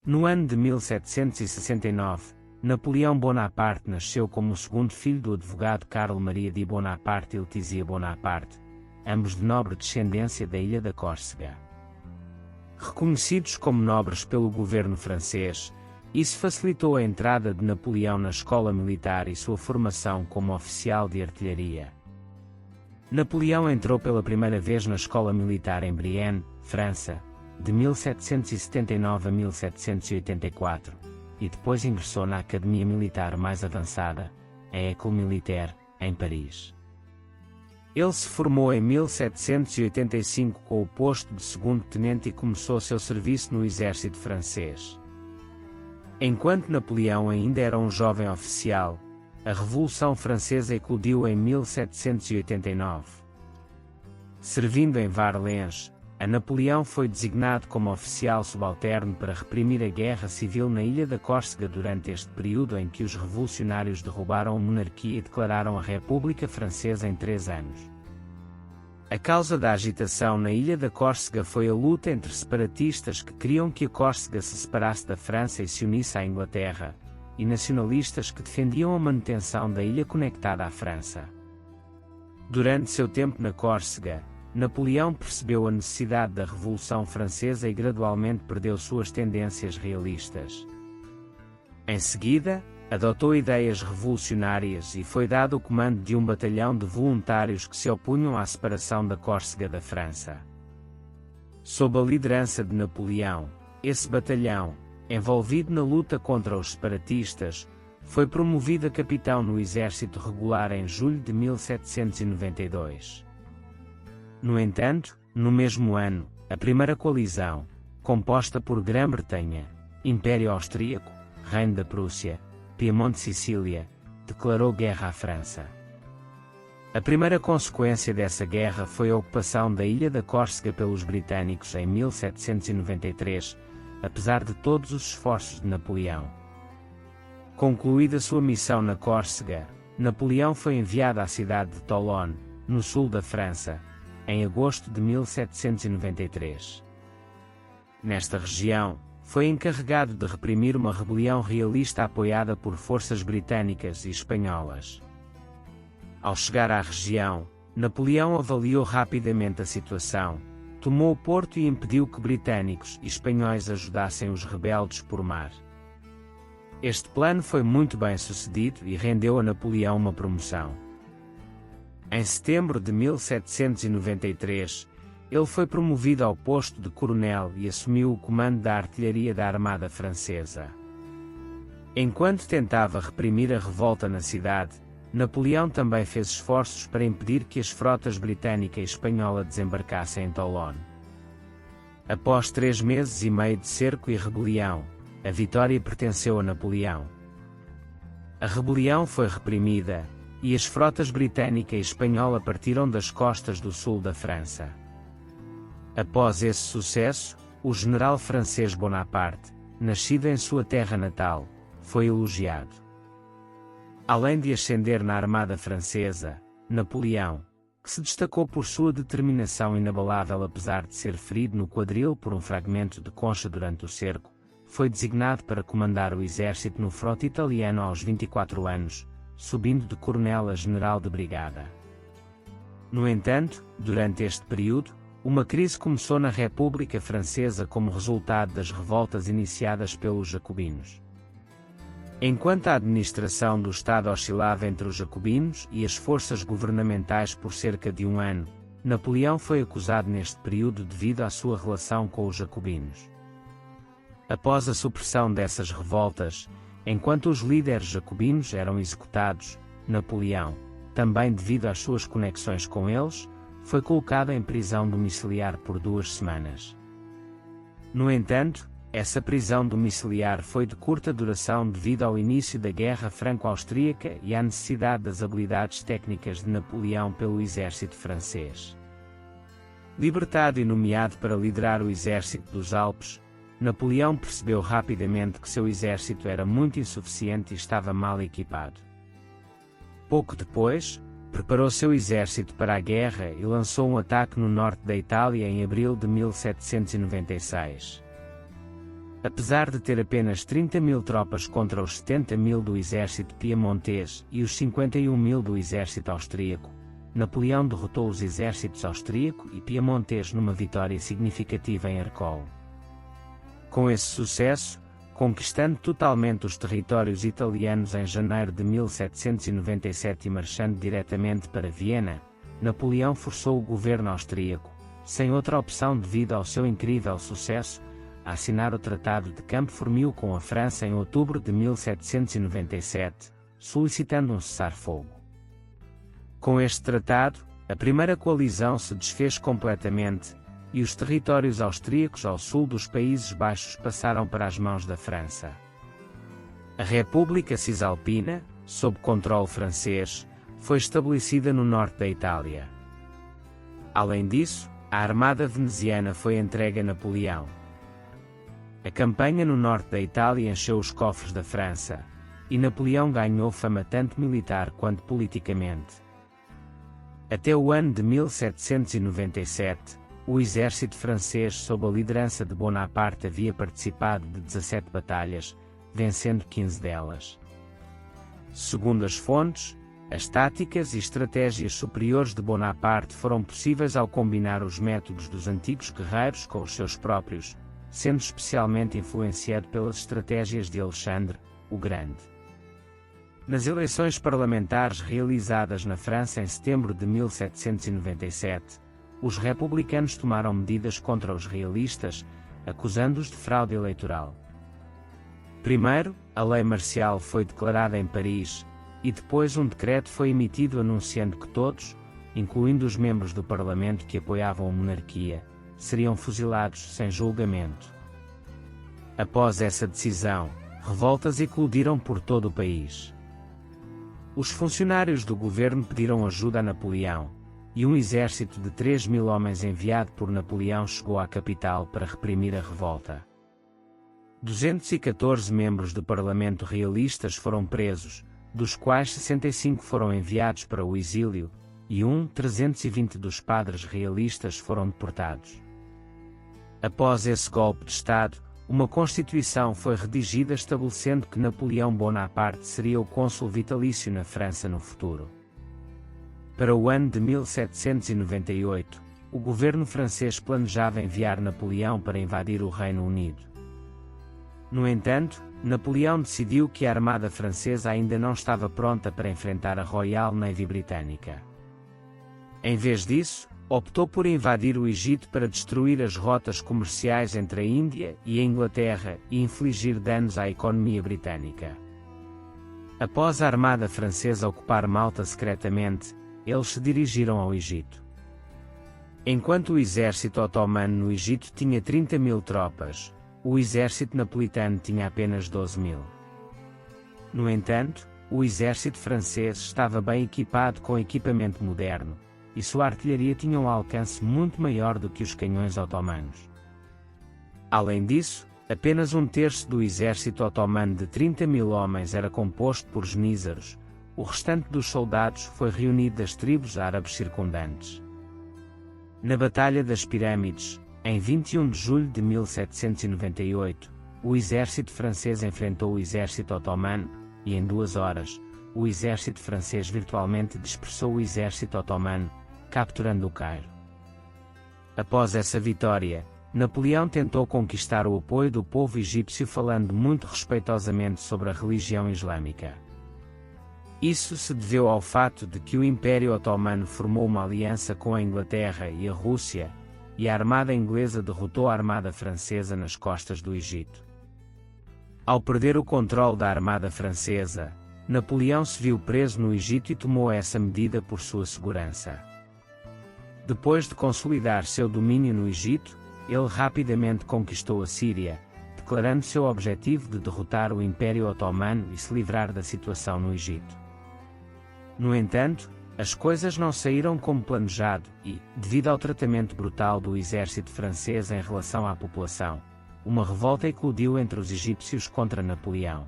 No ano de 1769, Napoleão Bonaparte nasceu como o segundo filho do advogado Carlo Maria di Bonaparte e Letizia Bonaparte, ambos de nobre descendência da ilha da Córcega. Reconhecidos como nobres pelo governo francês, isso facilitou a entrada de Napoleão na escola militar e sua formação como oficial de artilharia. Napoleão entrou pela primeira vez na escola militar em Brienne, França, de 1779 a 1784, e depois ingressou na Academia Militar mais avançada, a École Militaire, em Paris. Ele se formou em 1785 com o posto de segundo-tenente e começou seu serviço no exército francês. Enquanto Napoleão ainda era um jovem oficial, a Revolução Francesa eclodiu em 1789. Servindo em Var-Lens, a Napoleão foi designado como oficial subalterno para reprimir a guerra civil na ilha da Córcega durante este período em que os revolucionários derrubaram a monarquia e declararam a República Francesa em 3 anos. A causa da agitação na ilha da Córcega foi a luta entre separatistas que queriam que a Córcega se separasse da França e se unisse à Inglaterra, e nacionalistas que defendiam a manutenção da ilha conectada à França. Durante seu tempo na Córcega, Napoleão percebeu a necessidade da Revolução Francesa e gradualmente perdeu suas tendências realistas. Em seguida, adotou ideias revolucionárias e foi dado o comando de um batalhão de voluntários que se opunham à separação da Córcega da França. Sob a liderança de Napoleão, esse batalhão, envolvido na luta contra os separatistas, foi promovido a capitão no exército regular em julho de 1792. No entanto, no mesmo ano, a primeira coalizão, composta por Grã-Bretanha, Império Austríaco, Reino da Prússia, Piemonte e Sicília, declarou guerra à França. A primeira consequência dessa guerra foi a ocupação da ilha da Córcega pelos britânicos em 1793, apesar de todos os esforços de Napoleão. Concluída sua missão na Córcega, Napoleão foi enviado à cidade de Toulon, no sul da França, em agosto de 1793. Nesta região, foi encarregado de reprimir uma rebelião realista apoiada por forças britânicas e espanholas. Ao chegar à região, Napoleão avaliou rapidamente a situação, tomou o porto e impediu que britânicos e espanhóis ajudassem os rebeldes por mar. Este plano foi muito bem sucedido e rendeu a Napoleão uma promoção. Em setembro de 1793, ele foi promovido ao posto de coronel e assumiu o comando da artilharia da Armada Francesa. Enquanto tentava reprimir a revolta na cidade, Napoleão também fez esforços para impedir que as frotas britânica e espanhola desembarcassem em Toulon. Após 3 meses e meio de cerco e rebelião, a vitória pertenceu a Napoleão. A rebelião foi reprimida, e as frotas britânica e espanhola partiram das costas do sul da França. Após esse sucesso, o general francês Bonaparte, nascido em sua terra natal, foi elogiado. Além de ascender na armada francesa, Napoleão, que se destacou por sua determinação inabalável apesar de ser ferido no quadril por um fragmento de concha durante o cerco, foi designado para comandar o exército no fronte italiano aos 24 anos, subindo de coronel a general de brigada. No entanto, durante este período, uma crise começou na República Francesa como resultado das revoltas iniciadas pelos jacobinos. Enquanto a administração do Estado oscilava entre os jacobinos e as forças governamentais por cerca de 1 ano, Napoleão foi acusado neste período devido à sua relação com os jacobinos. Após a supressão dessas revoltas, enquanto os líderes jacobinos eram executados, Napoleão, também devido às suas conexões com eles, foi colocado em prisão domiciliar por 2 semanas. No entanto, essa prisão domiciliar foi de curta duração devido ao início da Guerra Franco-Austríaca e à necessidade das habilidades técnicas de Napoleão pelo exército francês. Libertado e nomeado para liderar o exército dos Alpes, Napoleão percebeu rapidamente que seu exército era muito insuficiente e estava mal equipado. Pouco depois, preparou seu exército para a guerra e lançou um ataque no norte da Itália em abril de 1796. Apesar de ter apenas 30.000 tropas contra os 70.000 do exército piemontês e os 51.000 do exército austríaco, Napoleão derrotou os exércitos austríaco e piemontês numa vitória significativa em Arcole. Com esse sucesso, conquistando totalmente os territórios italianos em janeiro de 1797 e marchando diretamente para Viena, Napoleão forçou o governo austríaco, sem outra opção devido ao seu incrível sucesso, a assinar o Tratado de Campo Formio com a França em outubro de 1797, solicitando um cessar-fogo. Com este tratado, a primeira coalizão se desfez completamente, e os territórios austríacos ao sul dos Países Baixos passaram para as mãos da França. A República Cisalpina, sob controle francês, foi estabelecida no norte da Itália. Além disso, a armada veneziana foi entregue a Napoleão. A campanha no norte da Itália encheu os cofres da França, e Napoleão ganhou fama tanto militar quanto politicamente. Até o ano de 1797, o exército francês sob a liderança de Bonaparte havia participado de 17 batalhas, vencendo 15 delas. Segundo as fontes, as táticas e estratégias superiores de Bonaparte foram possíveis ao combinar os métodos dos antigos guerreiros com os seus próprios, sendo especialmente influenciado pelas estratégias de Alexandre, o Grande. Nas eleições parlamentares realizadas na França em setembro de 1797, os republicanos tomaram medidas contra os realistas, acusando-os de fraude eleitoral. Primeiro, a lei marcial foi declarada em Paris, e depois um decreto foi emitido anunciando que todos, incluindo os membros do Parlamento que apoiavam a monarquia, seriam fuzilados sem julgamento. Após essa decisão, revoltas eclodiram por todo o país. Os funcionários do governo pediram ajuda a Napoleão, e um exército de 3.000 homens enviado por Napoleão chegou à capital para reprimir a revolta. 214 membros do Parlamento realistas foram presos, dos quais 65 foram enviados para o exílio, e 320 dos padres realistas foram deportados. Após esse golpe de Estado, uma Constituição foi redigida estabelecendo que Napoleão Bonaparte seria o cônsul vitalício na França no futuro. Para o ano de 1798, o governo francês planejava enviar Napoleão para invadir o Reino Unido. No entanto, Napoleão decidiu que a armada francesa ainda não estava pronta para enfrentar a Royal Navy britânica. Em vez disso, optou por invadir o Egito para destruir as rotas comerciais entre a Índia e a Inglaterra e infligir danos à economia britânica. Após a armada francesa ocupar Malta secretamente, eles se dirigiram ao Egito. Enquanto o exército otomano no Egito tinha 30.000 tropas, o exército napolitano tinha apenas 12.000. No entanto, o exército francês estava bem equipado com equipamento moderno, e sua artilharia tinha um alcance muito maior do que os canhões otomanos. Além disso, apenas um terço do exército otomano de 30.000 homens era composto por genízaros, o restante dos soldados foi reunido das tribos árabes circundantes. Na Batalha das Pirâmides, em 21 de julho de 1798, o exército francês enfrentou o exército otomano, e em 2 horas, o exército francês virtualmente dispersou o exército otomano, capturando o Cairo. Após essa vitória, Napoleão tentou conquistar o apoio do povo egípcio falando muito respeitosamente sobre a religião islâmica. Isso se deveu ao fato de que o Império Otomano formou uma aliança com a Inglaterra e a Rússia, e a armada inglesa derrotou a armada francesa nas costas do Egito. Ao perder o controle da armada francesa, Napoleão se viu preso no Egito e tomou essa medida por sua segurança. Depois de consolidar seu domínio no Egito, ele rapidamente conquistou a Síria, declarando seu objetivo de derrotar o Império Otomano e se livrar da situação no Egito. No entanto, as coisas não saíram como planejado e, devido ao tratamento brutal do exército francês em relação à população, uma revolta eclodiu entre os egípcios contra Napoleão.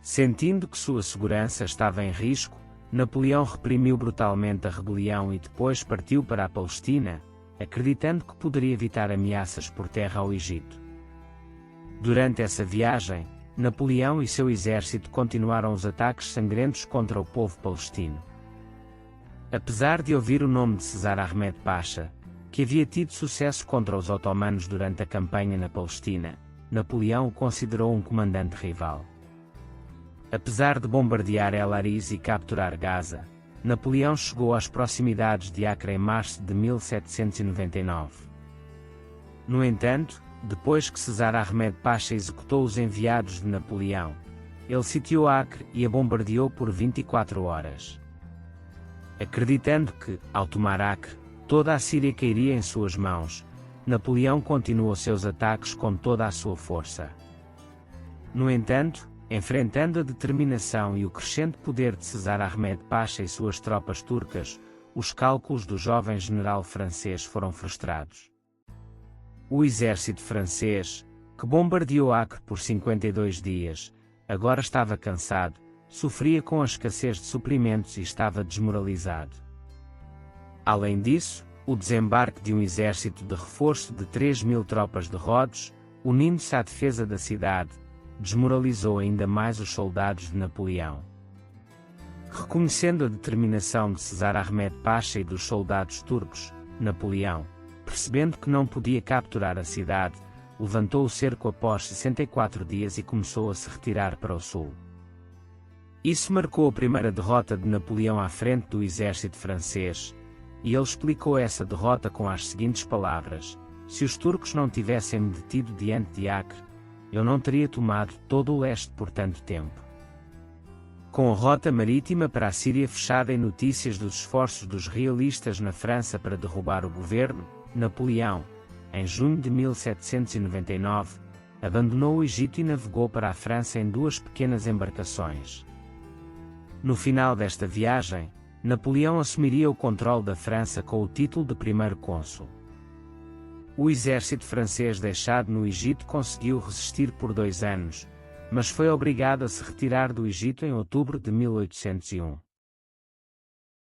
Sentindo que sua segurança estava em risco, Napoleão reprimiu brutalmente a rebelião e depois partiu para a Palestina, acreditando que poderia evitar ameaças por terra ao Egito. Durante essa viagem, Napoleão e seu exército continuaram os ataques sangrentos contra o povo palestino. Apesar de ouvir o nome de Cesar Ahmed Pasha, que havia tido sucesso contra os otomanos durante a campanha na Palestina, Napoleão o considerou um comandante rival. Apesar de bombardear El Arish e capturar Gaza, Napoleão chegou às proximidades de Acre em março de 1799. No entanto, depois que Cesar Ahmed Pasha executou os enviados de Napoleão, ele sitiou Acre e a bombardeou por 24 horas. Acreditando que, ao tomar Acre, toda a Síria cairia em suas mãos, Napoleão continuou seus ataques com toda a sua força. No entanto, enfrentando a determinação e o crescente poder de Cesar Ahmed Pasha e suas tropas turcas, os cálculos do jovem general francês foram frustrados. O exército francês, que bombardeou Acre por 52 dias, agora estava cansado, sofria com a escassez de suprimentos e estava desmoralizado. Além disso, o desembarque de um exército de reforço de 3.000 tropas de Rhodes, unindo-se à defesa da cidade, desmoralizou ainda mais os soldados de Napoleão. Reconhecendo a determinação de Cesar Ahmed Pasha e dos soldados turcos, Napoleão, percebendo que não podia capturar a cidade, levantou o cerco após 64 dias e começou a se retirar para o sul. Isso marcou a primeira derrota de Napoleão à frente do exército francês, e ele explicou essa derrota com as seguintes palavras: se os turcos não tivessem me detido diante de Acre, eu não teria tomado todo o leste por tanto tempo. Com a rota marítima para a Síria fechada e notícias dos esforços dos realistas na França para derrubar o governo, Napoleão, em junho de 1799, abandonou o Egito e navegou para a França em duas pequenas embarcações. No final desta viagem, Napoleão assumiria o controle da França com o título de primeiro cônsul. O exército francês deixado no Egito conseguiu resistir por 2 anos, mas foi obrigado a se retirar do Egito em outubro de 1801.